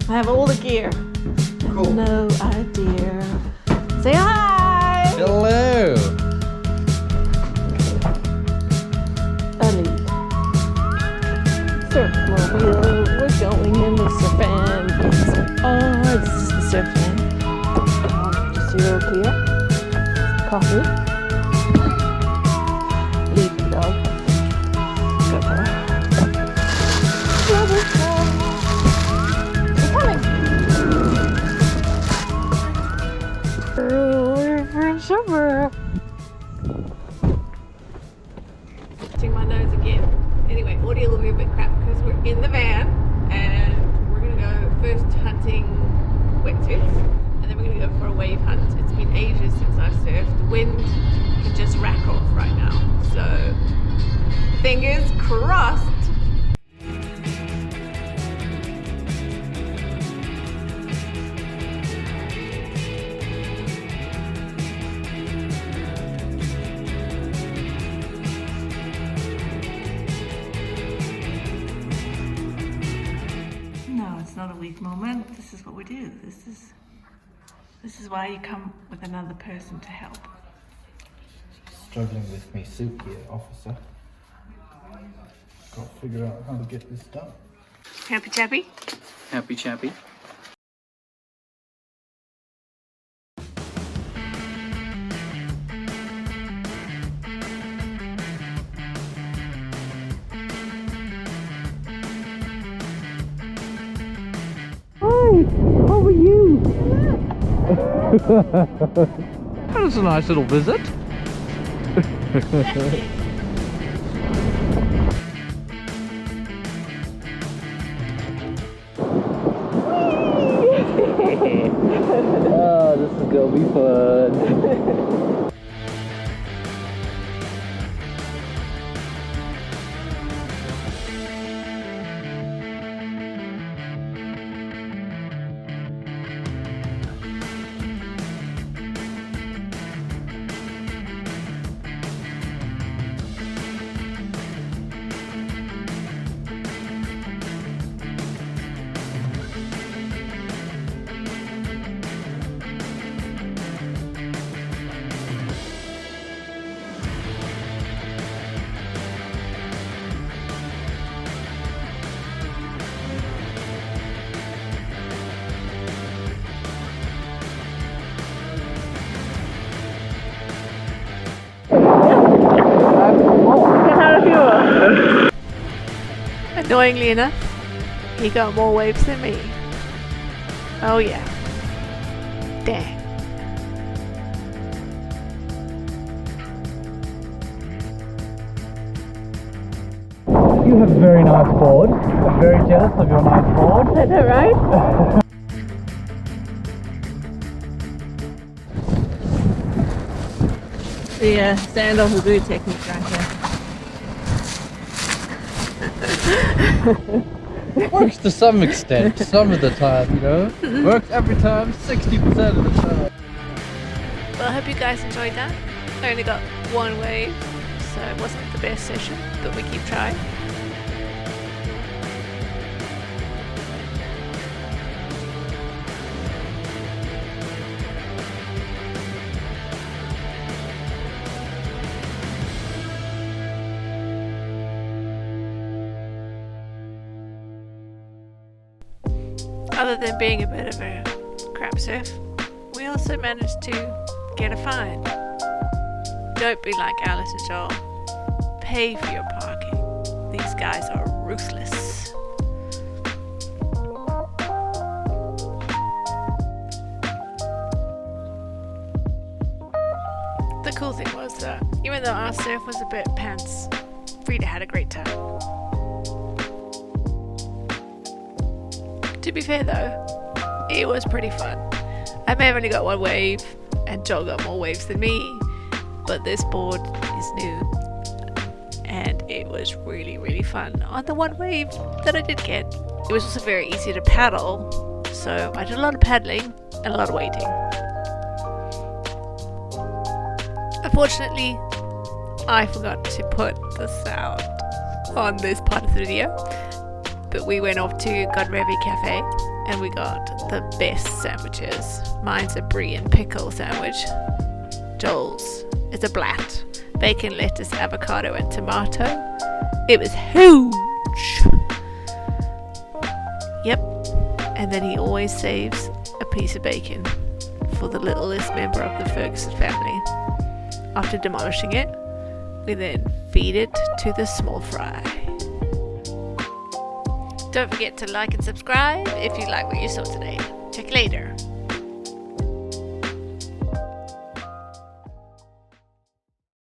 I have all the gear. Cool. No idea. Say hi! Hello. Ali. Surfmobile. We're going in the surf van. Oh, this is the surf van. Just zero clear. Coffee. Leave the dog. Go for it. Rubber dog. They're coming. We're for supper. Touching my nose again. Anyway, audio will be a bit crap because we're in the van and we're gonna go first hunting wetsuits and then we're gonna go for a wave hunt. It's been ages since I've surfed. The wind can just rack off right now, so fingers crossed. No, it's not a weak moment. This is what we do. This is why you come with another person to help. Struggling with me suit here, officer. Got to figure out how to get this done. Happy chappy? Happy chappy. Hi, how are you? That was a nice little visit. Oh, this is gonna be fun. Annoyingly enough, he got more waves than me. Oh yeah. Dang. You have a very nice board. I'm very jealous of your nice board. Is that right? The stand off the boot technique right here. Works to some extent, some of the time, you know. Works every time, 60% of the time. Well, I hope you guys enjoyed that. I only got one wave, so it wasn't the best session, but we keep trying. Other than being a bit of a crap surf, we also managed to get a fine. Don't be like Alice and Joel. Pay for your parking. These guys are ruthless. The cool thing was that even though our surf was a bit pants, Frida had a great time. To be fair though, it was pretty fun. I may have only got one wave and Joel got more waves than me, but this board is new and it was really fun on the one wave that I did get. It was also very easy to paddle, so I did a lot of paddling and a lot of waiting. Unfortunately, I forgot to put the sound on this part of the video, but we went off to Godrevi Cafe and we got the best sandwiches. Mine's a brie and pickle sandwich. Joel's is a blat. Bacon, lettuce, avocado and tomato. It was huge. Yep. And then he always saves a piece of bacon for the littlest member of the Ferguson family. After demolishing it, we then feed it to the small fry. Don't forget to like and subscribe if you like what you saw today. Check you later.